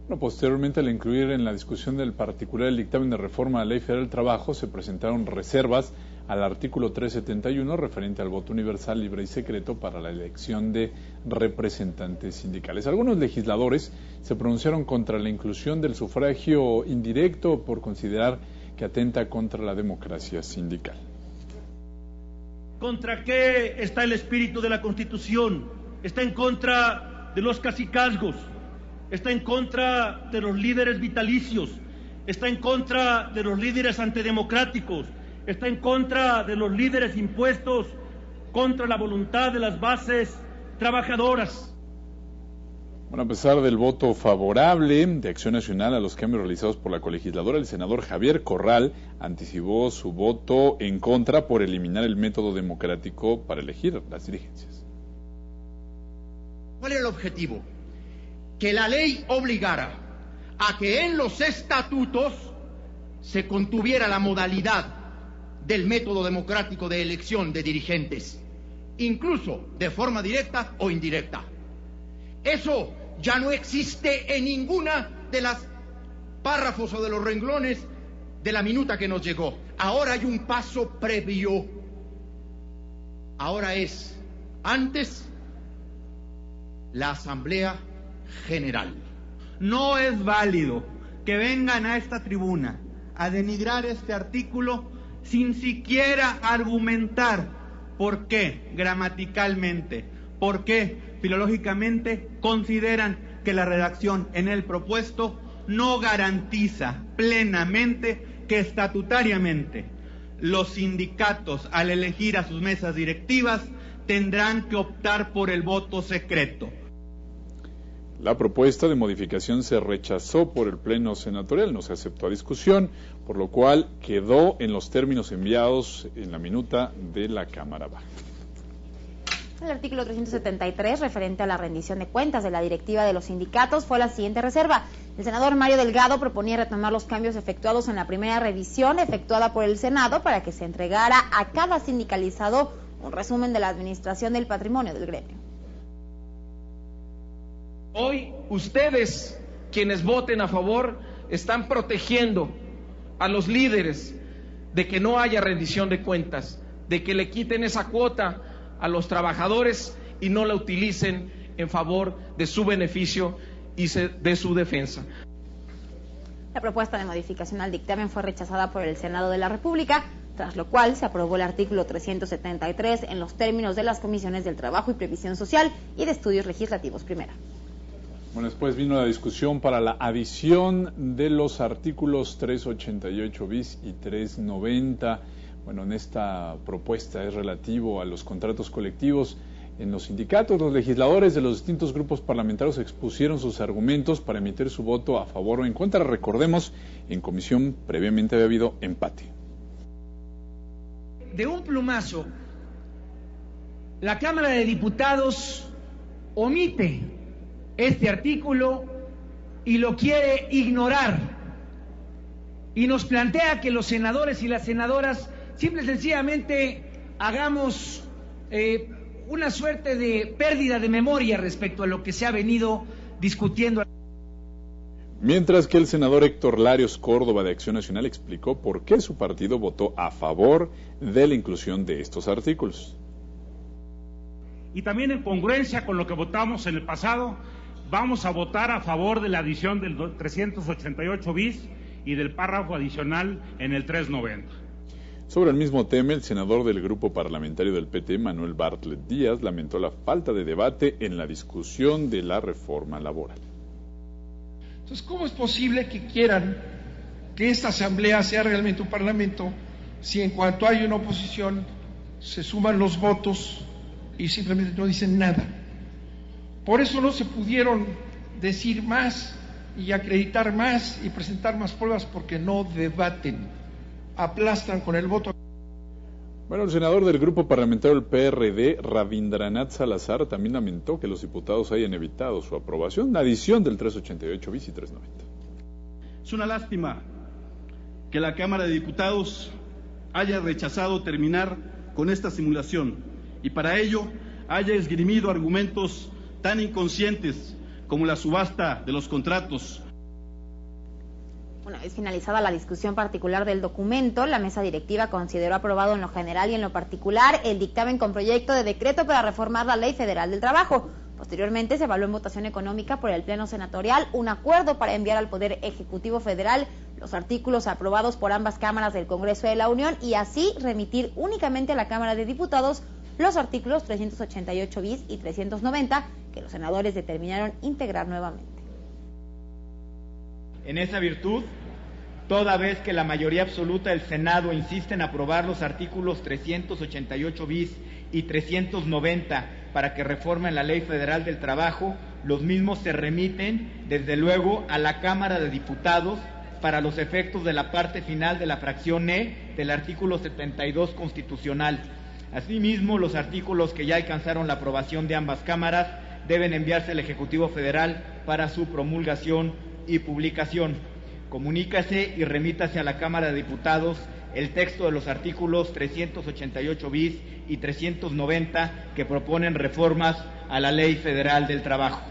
Bueno, posteriormente, al incluir en la discusión del particular el dictamen de reforma a la Ley Federal del Trabajo, se presentaron reservas al artículo 371 referente al voto universal, libre y secreto para la elección de representantes sindicales. Algunos legisladores se pronunciaron contra la inclusión del sufragio indirecto por considerar que atenta contra la democracia sindical. ¿Contra qué está el espíritu de la Constitución? Está en contra de los cacicazgos, está en contra de los líderes vitalicios, está en contra de los líderes antidemocráticos, está en contra de los líderes impuestos contra la voluntad de las bases trabajadoras. Bueno, a pesar del voto favorable de Acción Nacional a los cambios realizados por la colegisladora, el senador Javier Corral anticipó su voto en contra por eliminar el método democrático para elegir las dirigencias. ¿Cuál era el objetivo? Que la ley obligara a que en los estatutos se contuviera la modalidad del método democrático de elección de dirigentes, incluso de forma directa o indirecta. Eso ya no existe en ninguna de las párrafos o de los renglones de la minuta que nos llegó. Ahora hay un paso previo. Ahora es, antes, la Asamblea General. No es válido que vengan a esta tribuna a denigrar este artículo sin siquiera argumentar por qué gramaticalmente, por qué filológicamente consideran que la redacción en el propuesto no garantiza plenamente que estatutariamente los sindicatos, al elegir a sus mesas directivas, tendrán que optar por el voto secreto. La propuesta de modificación se rechazó por el Pleno Senatorial, no se aceptó a discusión, por lo cual quedó en los términos enviados en la minuta de la Cámara Baja. El artículo 373, referente a la rendición de cuentas de la directiva de los sindicatos, fue la siguiente reserva. El senador Mario Delgado proponía retomar los cambios efectuados en la primera revisión efectuada por el Senado para que se entregara a cada sindicalizado un resumen de la administración del patrimonio del gremio. Hoy ustedes, quienes voten a favor, están protegiendo a los líderes de que no haya rendición de cuentas, de que le quiten esa cuota a los trabajadores y no la utilicen en favor de su beneficio y de su defensa. La propuesta de modificación al dictamen fue rechazada por el Senado de la República, tras lo cual se aprobó el artículo 373 en los términos de las comisiones del Trabajo y Previsión Social y de Estudios Legislativos Primera. Bueno, después vino la discusión para la adición de los artículos 388 bis y 390. Bueno, en esta propuesta es relativo a los contratos colectivos en los sindicatos. Los legisladores de los distintos grupos parlamentarios expusieron sus argumentos para emitir su voto a favor o en contra. Recordemos, en comisión previamente había habido empate. De un plumazo, la Cámara de Diputados omite este artículo y lo quiere ignorar y nos plantea que los senadores y las senadoras simple y sencillamente hagamos una suerte de pérdida de memoria respecto a lo que se ha venido discutiendo. Mientras que el senador Héctor Larios Córdoba de Acción Nacional explicó por qué su partido votó a favor de la inclusión de estos artículos. Y también en congruencia con lo que votamos en el pasado, vamos a votar a favor de la adición del 388 bis y del párrafo adicional en el 390. Sobre el mismo tema, el senador del grupo parlamentario del PT, Manuel Bartlett Díaz, lamentó la falta de debate en la discusión de la reforma laboral. Entonces, ¿cómo es posible que quieran que esta asamblea sea realmente un parlamento si en cuanto hay una oposición se suman los votos y simplemente no dicen nada? Por eso no se pudieron decir más y acreditar más y presentar más pruebas, porque no debaten, aplastan con el voto. Bueno, el senador del grupo parlamentario del PRD, Rabindranath Salazar, también lamentó que los diputados hayan evitado su aprobación, la adición del 388 bis y 390. Es una lástima que la Cámara de Diputados haya rechazado terminar con esta simulación y para ello haya esgrimido argumentos tan inconscientes como la subasta de los contratos Una vez finalizada la discusión particular del documento, la mesa directiva consideró aprobado en lo general y en lo particular el dictamen con proyecto de decreto para reformar la Ley Federal del Trabajo. Posteriormente se evaluó en votación económica por el Pleno Senatorial un acuerdo para enviar al Poder Ejecutivo Federal los artículos aprobados por ambas cámaras del Congreso de la Unión y así remitir únicamente a la Cámara de Diputados los artículos 388 bis y 390 que los senadores determinaron integrar nuevamente. En esa virtud, toda vez que la mayoría absoluta del Senado insiste en aprobar los artículos 388 bis y 390 para que reformen la Ley Federal del Trabajo, los mismos se remiten, desde luego, a la Cámara de Diputados para los efectos de la parte final de la fracción E del artículo 72 constitucional. Asimismo, los artículos que ya alcanzaron la aprobación de ambas cámaras deben enviarse al Ejecutivo Federal para su promulgación y publicación. Comunícase y remítase a la Cámara de Diputados el texto de los artículos 388 bis y 390 que proponen reformas a la Ley Federal del Trabajo.